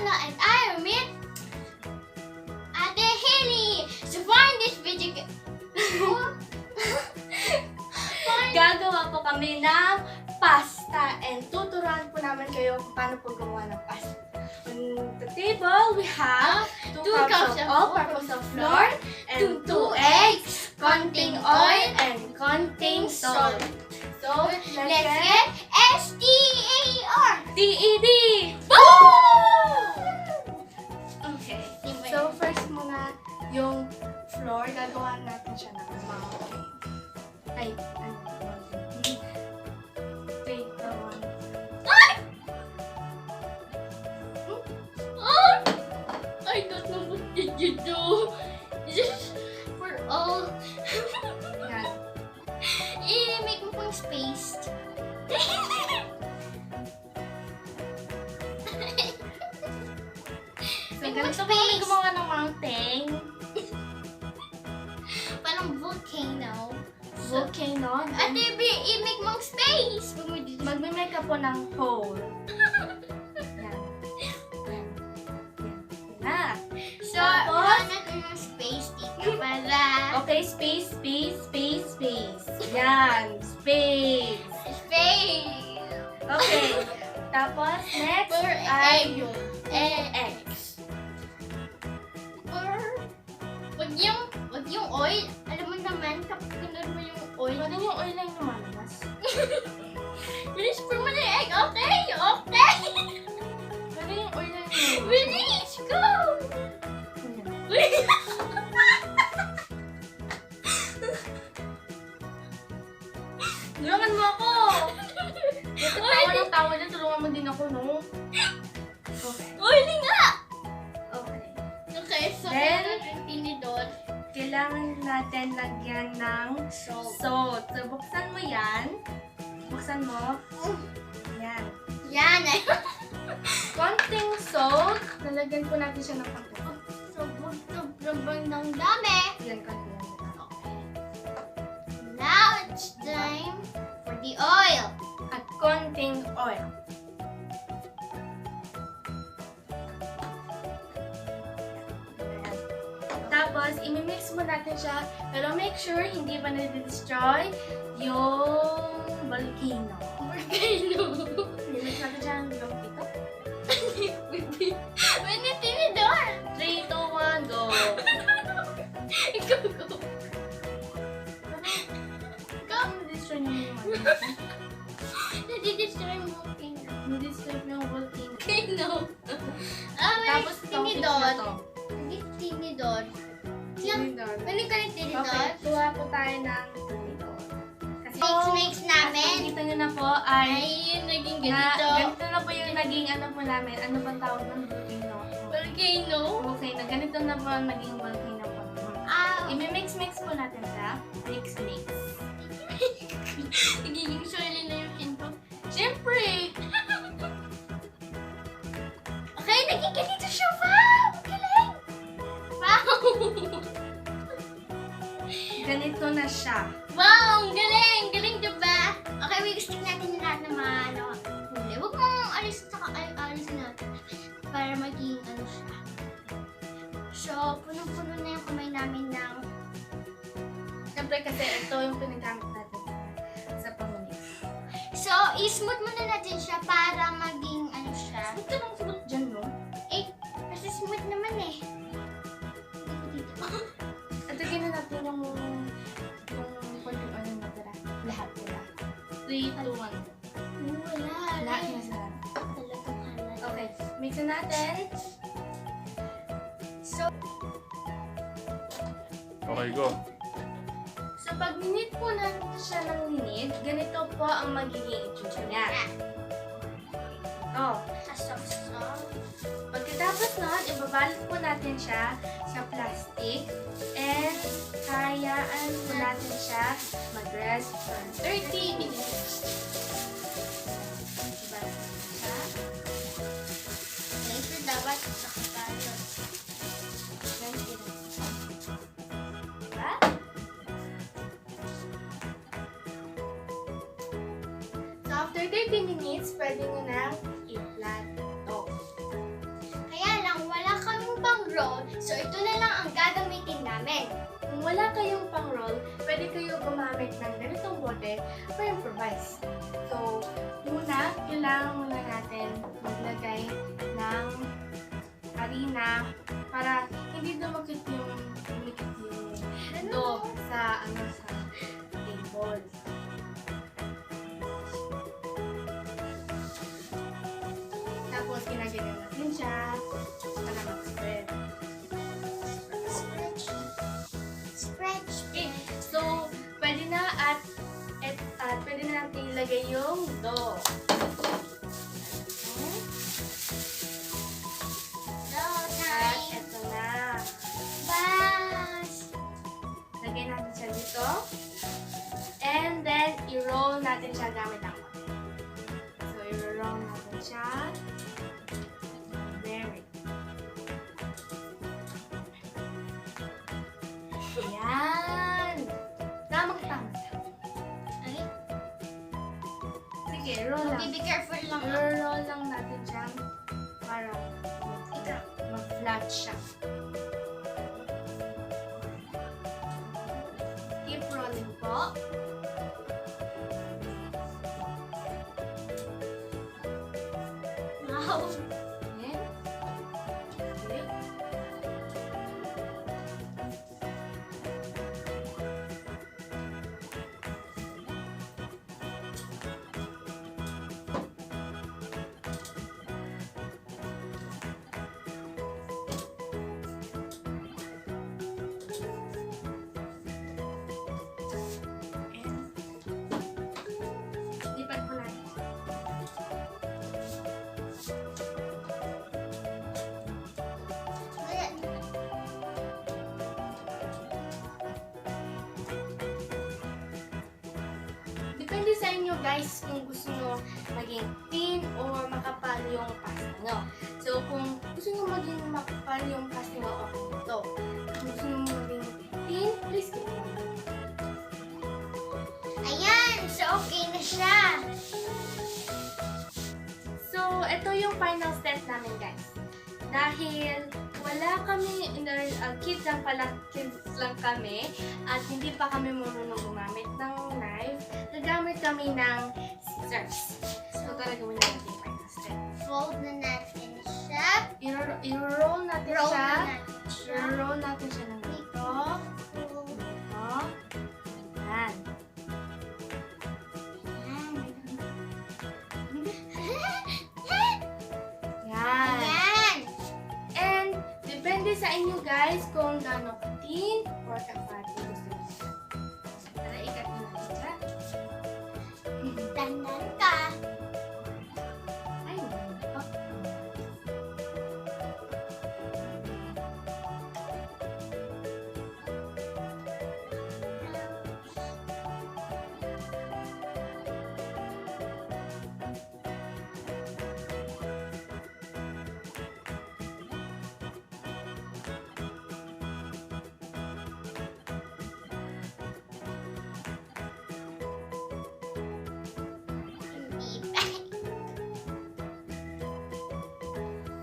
Aaliyah and I are with Ate Hailey. So far in this video, gagawa po kami ng pasta and tuturuan po namin kayo kung paano po gumawa ng pasta. On the table, we have 2 cups of all-purpose flour and 2 eggs, konting oil, and konting salt. So, let's get STAR. TED! Okay. So, first muna, yung flour, gagawa natin siya ng mountain. Ay, ano? Mountain. 3, 2, 1. I don't know what did you do. Just for all. Yan. I-make mo pang space. So, ganito po kami gumawa ng mountain. Parang volcano. Volcano. Ate, i-make mong space. Magme-make up po ng hole. Yan. Yan. Na. So, Tapos, natin ng space dito para... okay, space, space, space, space. Yan. Space. Space. Okay. Tapos, next For ay egg. yung eggs. Or, wag yung oil. Alam mo naman, kapag kinod mo yung oil, Pwede yung oil lang lumalabas. release for mo na yung egg. Okay, okay. Pwede yung oil lang lumalabas. Release, go. Tulungan mo ako! Bakit tawa na, tulungan mo din ako, no? Okay. Oil nga. Okay. Okay, so Then, yung tinidor. Kailangan natin lagyan ng Salt. salt. So, buksan mo yan. Buksan mo. Yan. Yan. Konting salt. Nalagyan po natin siya ng konti. Sobrang ng dami. Yan, konti lang. Okay. Now it's time for the oil. At konting oil. Ayan. Tapos, imimix mo natin siya. Pero make sure hindi pa na-destroy yung volcano. Volcano. Imimix natin siya ng yung pito. When yung tinidor. 3, 2, 1, go! Ikaw, go. Ikaw, na-destroy niyo yung ano. Nadi-destroy mo volcano. Na-destroy niyo yung volcano. Volcano. Tapos Tapos, tinidor. na to. Hindi tinidor. Tinidor. Ano ka ng tinidor? Okay, kuha po tayo ng tinidor. Kasi Mix namin. nakikita nyo na po ay Ay, yun naging na, ganito. ganito na po yung naging ano po namin. Ano bang tawag ng volcano? Volcano. Volcano. Ganito na po ang naging volcano po. Ah, I-mix po natin siya. Mix. nagiging swirly na yung pinto. Siyempre! Okay, naging ganito siya. Wow! Galing! Wow! Ganito na siya. Wow! Ang galing! Galing, diba? Okay, we stick natin yung lahat ng mga ano, huli. Huwag mong alis natin para maging ano siya. So, punong-puno na yung kamay namin ng Siyempre kasi ito yung pinagamit natin sa pamumix. So, i-smooth muna natin siya para maging ano siya. Ito lang sagot dyan, no? Eh, kasi smooth naman eh. At lagyan na natin yung konting ano natira. Lahat nila. 3, 2, 1. Wala. Lahat na sila. Talagang halat. Okay, mix na natin. So, Okay, go. So, pag ninit po natin siya ng ninit, ganito po ang magiging itsura niya. Ito. Pagkatapos nun, ibabalot po natin siya sa plastic and hayaan po natin siya mag-rest for 30 minutes. Ibabalot natin siya. ito dapat sa tayo. Diba? So, after 30 minutes, pwede nyo na i-flat ito. Kaya So, ito na lang ang gagamitin namin. Kung wala kayong pang-roll, pwede kayo gumamit ng ganitong bote para improvise. So, kailangan muna natin maglagay ng harina para hindi dumakit yung dough sa table. Tapos, ginagawa natin siya para mag-spread. Okay, so, pwede na pwede na natin ilagay yung dough. At ito na. Lagay natin siya dito. And then, i-roll natin siya gamit ang bote. So, i-roll natin siya. Very good. Ayan. Tamang-tama. Sige, roll lang. Be careful lang. I-roll lang natin siya para mag-flat siya. Keep rolling po. Wow. Ayan. Okay. Lipat po natin. Depende sa inyo guys kung gusto nyo maging thin or makapal yung pasta nyo. So kung gusto nyo maging makapal yung pasta nyo, okay ito. Kung gusto nyo maging thin, please keep it. Ayan, so okay na siya. So ito yung final step namin guys. Dahil wala kami, kids lang kami at hindi pa kami marunong gumamit ng knife, nagamit kami ng scissors. So talaga muna natin yung final step. Fold na natin siya. I-roll natin Roll siya. na natin siya. I-roll natin siya ng dito. Dito. Ayan. Ayan. Ayan. And depende sa inyo guys kung gaano ka-thin or ka-fat yung gusto nyo siya. Tara, ikat na natin siya. Dandan ka. Ay, oh.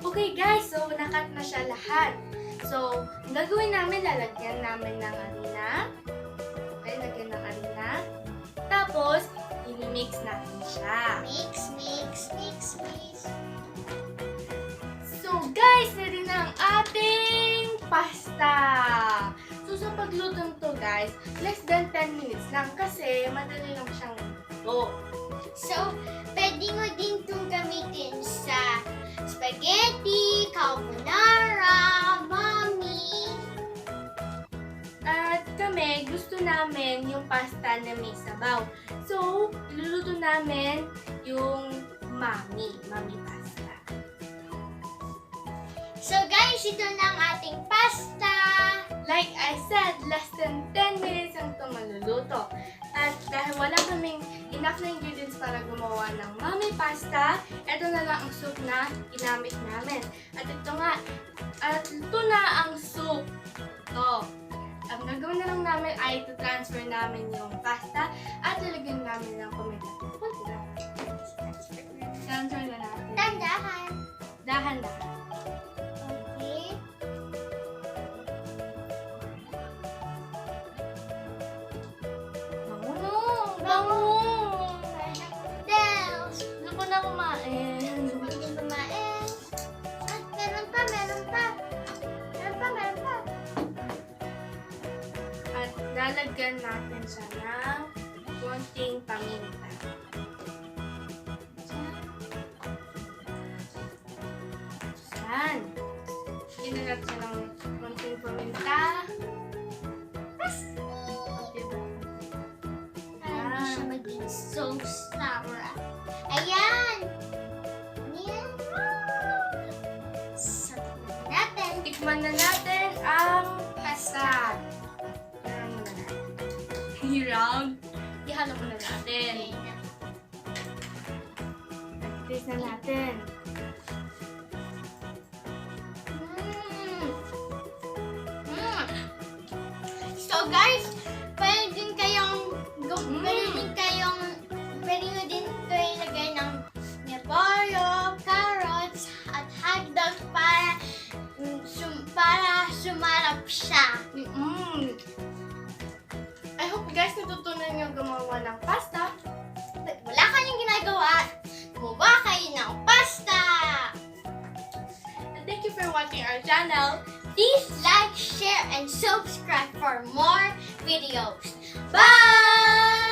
Okay guys, so nakat na siya lahat. So, ang gagawin namin, lalagyan namin ng harina. Okay, lagyan ng harina. Tapos, i-mix natin siya. Mix, mix, mix, mix. So guys, ready na ang ating pasta. So sa paglutong to guys, less than 10 minutes lang kasi madali lang siyang luto. So, pwede mo din itong gamitin sa spaghetti, carbonara, mommy. At kami, gusto namin yung pasta na may sabaw. So, iluluto namin yung mami pasta. So guys, ito na ang ating pasta. Like I said, less than 10 minutes ang ito maluluto. At dahil wala kaming enough na ingredients para gumawa ng mami pasta, ito na lang ang soup na ginamit namin. At ito nga, at ito na ang soup. Ito. Ang gagawin na lang namin ay transfer namin yung pasta at lalagyan namin ng kumita. Kunti lang. Transfer na natin. Dandahan. Dahan-dahan. Okay. lalagyan natin siya ng konting paminta. Yan. Lagyan na natin siya ng konting paminta. Diba? Para hindi siya maging so sour. Ayan! Ayan! Sarap natin. Tikman na natin ang pasta. Hirang muna natin. Hirang? Ihalo muna natin. Taste na natin. So guys, pwede din kayong din ito ilagay ng nepolyo, carrots, at hotdog para sumarap siya. I hope guys natutunan nyo gumawa ng pasta. But wala kayong ginagawa, gumawa kayo ng pasta! And thank you for watching our channel. Please like, share, and subscribe for more videos. Bye!